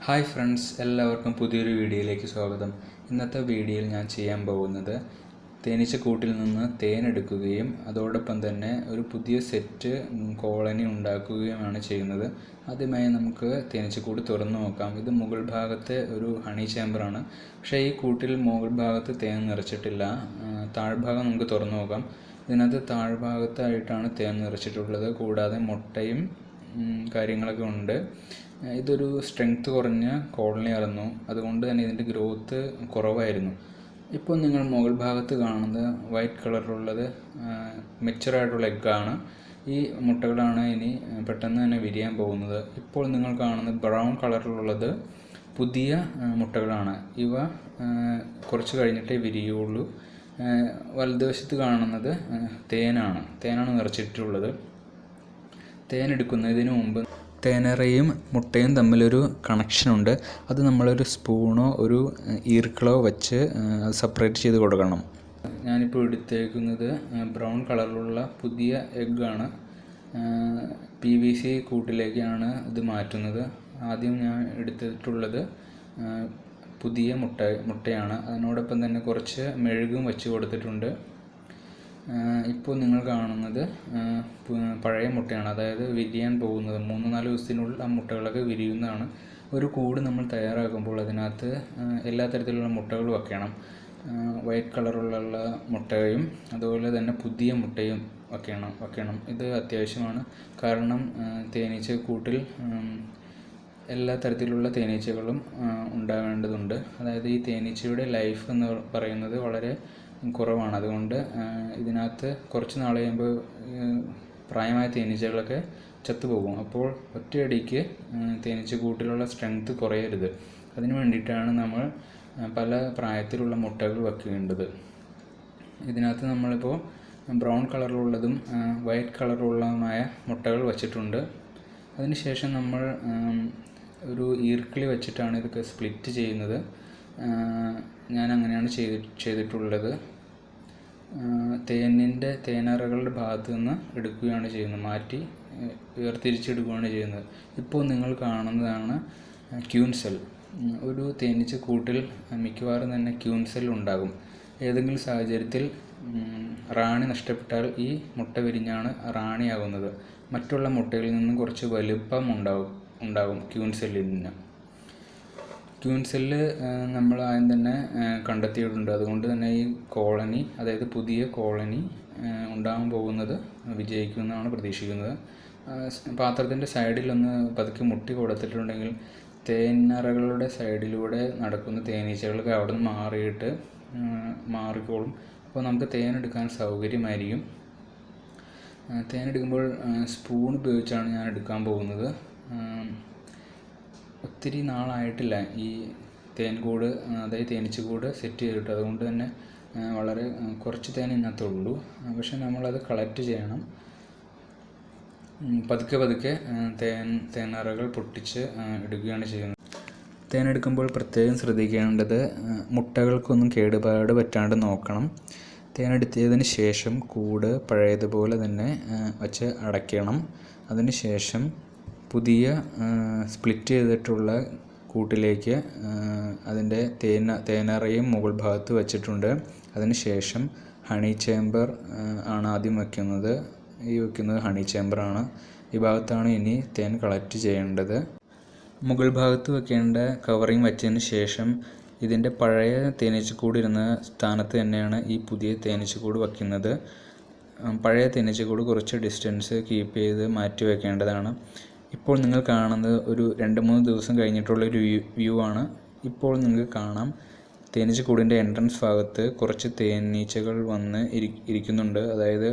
Hi friends, എല്ലാവർക്കും പുതിയൊരു വീഡിയോയിലേക്ക് സ്വാഗതം. ഇന്നത്തെ വീഡിയോയിൽ ഞാൻ ചെയ്യാൻ പോകുന്നത് തേനീച്ചക്കൂട്ടിൽ നിന്ന് തേൻ എടുക്കുകയും അതോടൊപ്പം തന്നെ ഒരു പുതിയ സെറ്റ് കോളനി ഉണ്ടാക്കുകയുമാണ് ചെയ്യുന്നത്. ആദ്യമായി നമുക്ക് തേനീച്ചക്കൂട് തുറന്നു നോക്കാം. ഇത് മുകൾ ഭാഗത്തെ ഒരു ഹണി ചേമ്പറാണ്. പക്ഷേ ഈ കൂട്ടിൽ മുകൾ ഭാഗത്ത് തേൻ നിറച്ചിട്ടില്ല. താഴ്ഭാഗം നമുക്ക് തുറന്നു നോക്കാം. ഇതിനകത്ത് താഴ്ഭാഗത്തായിട്ടാണ് തേൻ നിറച്ചിട്ടുള്ളത്. കൂടാതെ മുട്ടയും കാര്യങ്ങളൊക്കെ ഉണ്ട്. ഇതൊരു സ്ട്രെങ്ത് കുറഞ്ഞ കോളനി ആയിരുന്നു, അതുകൊണ്ട് തന്നെ ഇതിൻ്റെ ഗ്രോത്ത് കുറവായിരുന്നു. ഇപ്പോൾ നിങ്ങൾ മുകൾ ഭാഗത്ത് കാണുന്നത് വൈറ്റ് കളറിലുള്ളത് മെച്ചുറായിട്ടുള്ള എഗ്ഗാണ്. ഈ മുട്ടകളാണ് ഇനി പെട്ടെന്ന് തന്നെ വിരിയാൻ പോകുന്നത്. ഇപ്പോൾ നിങ്ങൾ കാണുന്നത് ബ്രൗൺ കളറിലുള്ളത് പുതിയ മുട്ടകളാണ്. ഇവ കുറച്ച് കഴിഞ്ഞിട്ടേ വിരിയുള്ളൂ. വലതുവശത്ത് കാണുന്നത് തേനാണ് നിറച്ചിട്ടുള്ളത്. തേനെടുക്കുന്നതിന് മുമ്പ് തേനറയും മുട്ടയും തമ്മിലൊരു കണക്ഷനുണ്ട്. അത് നമ്മളൊരു സ്പൂണോ ഒരു ഈർക്കിളോ വെച്ച് സെപ്പറേറ്റ് ചെയ്ത് കൊടുക്കണം. ഞാനിപ്പോൾ എടുത്തേക്കുന്നത് ബ്രൗൺ കളറിലുള്ള പുതിയ എഗ്ഗാണ്. PVC കൂട്ടിലേക്കാണ് ഇത് മാറ്റുന്നത്. ആദ്യം ഞാൻ എടുത്തിട്ടുള്ളത് പുതിയ മുട്ടയാണ്. അതിനോടൊപ്പം തന്നെ കുറച്ച് മെഴുകും വെച്ച് കൊടുത്തിട്ടുണ്ട്. ഇപ്പോൾ നിങ്ങൾ കാണുന്നത് പഴയ മുട്ടയാണ്, അതായത് വിരിയാൻ പോകുന്നത്. 3-4 ദിവസത്തിനുള്ളിൽ ആ മുട്ടകളൊക്കെ വിരിയുന്നതാണ്. ഒരു കൂട് നമ്മൾ തയ്യാറാക്കുമ്പോൾ അതിനകത്ത് എല്ലാ തരത്തിലുള്ള മുട്ടകൾ വെക്കണം. വൈറ്റ് കളറുള്ള മുട്ടയും അതുപോലെ തന്നെ പുതിയ മുട്ടയും വെക്കണം. ഇത് അത്യാവശ്യമാണ്. കാരണം തേനീച്ചക്കൂട്ടിൽ എല്ലാ തരത്തിലുള്ള തേനീച്ചകളും ഉണ്ടാകേണ്ടതുണ്ട്. അതായത് ഈ തേനീച്ചയുടെ ലൈഫ് എന്ന് പറയുന്നത് വളരെ കുറവാണ്. അതുകൊണ്ട് ഇതിനകത്ത് കുറച്ച് നാൾ കഴിയുമ്പോൾ പ്രായമായ തേനീച്ചകളൊക്കെ ചത്തുപോകും. അപ്പോൾ ഒറ്റയടിക്ക് തേനീച്ചക്കൂട്ടിലുള്ള സ്ട്രെങ്ത് കുറയരുത്. അതിന് വേണ്ടിയിട്ടാണ് നമ്മൾ പല പ്രായത്തിലുള്ള മുട്ടകൾ വെക്കേണ്ടത്. ഇതിനകത്ത് നമ്മളിപ്പോൾ ബ്രൗൺ കളറിലുള്ളതും വൈറ്റ് കളറിലുള്ളതുമായ മുട്ടകൾ വച്ചിട്ടുണ്ട്. അതിനുശേഷം നമ്മൾ ഒരു ഈർക്കിളി വെച്ചിട്ടാണ് ഇതൊക്കെ സ്പ്ലിറ്റ് ചെയ്യുന്നത്. ഞാൻ അങ്ങനെയാണ് ചെയ്തിട്ടുള്ളത്. തേനറകളുടെ ഭാഗത്ത് നിന്ന് എടുക്കുകയാണ് ചെയ്യുന്നത്, മാറ്റി വേർതിരിച്ചെടുക്കുകയാണ് ചെയ്യുന്നത്. ഇപ്പോൾ നിങ്ങൾ കാണുന്നതാണ് ക്യൂൻ സെൽ. ഒരു തേനീച്ചക്കൂട്ടിൽ മിക്കവാറും തന്നെ ക്യൂൻ സെൽ ഉണ്ടാകും. ഏതെങ്കിലും സാഹചര്യത്തിൽ റാണി നഷ്ടപ്പെട്ടാൽ ഈ മുട്ട വിരിഞ്ഞാണ് റാണിയാകുന്നത്. മറ്റുള്ള മുട്ടയിൽ നിന്നും കുറച്ച് വലുപ്പം ഉണ്ടാകും ക്യൂൻ സെല്ലിന്. ക്യൂൻ സെല്ല് നമ്മൾ ആദ്യം തന്നെ കണ്ടെത്തിയിട്ടുണ്ട്. അതുകൊണ്ട് തന്നെ ഈ കോളനി, അതായത് പുതിയ കോളനി ഉണ്ടാകാൻ പോകുന്നത് വിജയിക്കുമെന്നാണ് പ്രതീക്ഷിക്കുന്നത്. പാത്രത്തിൻ്റെ സൈഡിലൊന്ന് പതുക്കെ മുട്ടി കൊടുത്തിട്ടുണ്ടെങ്കിൽ തേനറകളുടെ സൈഡിലൂടെ നടക്കുന്ന തേനീച്ചകൾക്ക് അവിടെ നിന്ന് മാറിക്കോളും. അപ്പോൾ നമുക്ക് തേനെടുക്കാൻ സൗകര്യമായിരിക്കും. തേനെടുക്കുമ്പോൾ സ്പൂൺ ഉപയോഗിച്ചാണ് ഞാൻ എടുക്കാൻ പോകുന്നത്. ഒത്തിരി നാളായിട്ടില്ല ഈ തേൻകൂട്, അതായത് തേനീച്ചക്കൂട് സെറ്റ് ചെയ്തിട്ട്. അതുകൊണ്ട് തന്നെ വളരെ കുറച്ച് തേൻ ഇതിനകത്തുള്ളൂ. പക്ഷെ നമ്മളത് കളക്ട് ചെയ്യണം. പതുക്കെ തേനറകൾ പൊട്ടിച്ച് എടുക്കുകയാണ് ചെയ്യുന്നത്. തേനെടുക്കുമ്പോൾ പ്രത്യേകം ശ്രദ്ധിക്കേണ്ടത് മുട്ടകൾക്കൊന്നും കേടുപാട് പറ്റാണ്ട് നോക്കണം. തേനെടുത്തതിന് ശേഷം കൂട് പഴയതുപോലെ തന്നെ വച്ച് അടയ്ക്കണം. അതിന് ശേഷം പുതിയ സ്പ്ലിറ്റ് ചെയ്തിട്ടുള്ള കൂട്ടിലേക്ക് അതിൻ്റെ തേനറയും മുകൾ ഭാഗത്ത് വച്ചിട്ടുണ്ട്. അതിന് ശേഷം ഹണി ചേമ്പർ ആണ് ആദ്യം വെക്കുന്നത്. വെക്കുന്നത് ഹണി ചേമ്പറാണ്. ഈ ഭാഗത്താണ് ഇനി തേൻ കളക്ട് ചെയ്യേണ്ടത്. മുകൾ ഭാഗത്ത് വെക്കേണ്ട കവറിങ് വെച്ചതിന് ശേഷം ഇതിൻ്റെ പഴയ തേനീച്ചക്കൂട് ഇരുന്ന സ്ഥാനത്ത് തന്നെയാണ് ഈ പുതിയ തേനീച്ചക്കൂട് വയ്ക്കുന്നത്. പഴയ തേനീച്ചക്കൂട് കുറച്ച് ഡിസ്റ്റൻസ് കീപ്പ് ചെയ്ത് മാറ്റി വയ്ക്കേണ്ടതാണ്. ഇപ്പോൾ നിങ്ങൾ കാണുന്നത് ഒരു 2-3 ദിവസം കഴിഞ്ഞിട്ടുള്ളൊരു വ്യൂ ആണ്. ഇപ്പോൾ നിങ്ങൾക്ക് കാണാം തേനീച്ചക്കൂടിൻ്റെ എൻട്രൻസ് ഭാഗത്ത് കുറച്ച് തേനീച്ചകൾ വന്ന് ഇരിക്കുന്നുണ്ട്. അതായത്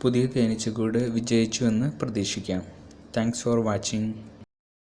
പുതിയ തേനീച്ചക്കൂട് വിജയിച്ചു എന്ന് പ്രതീക്ഷിക്കാം. Thanks for watching.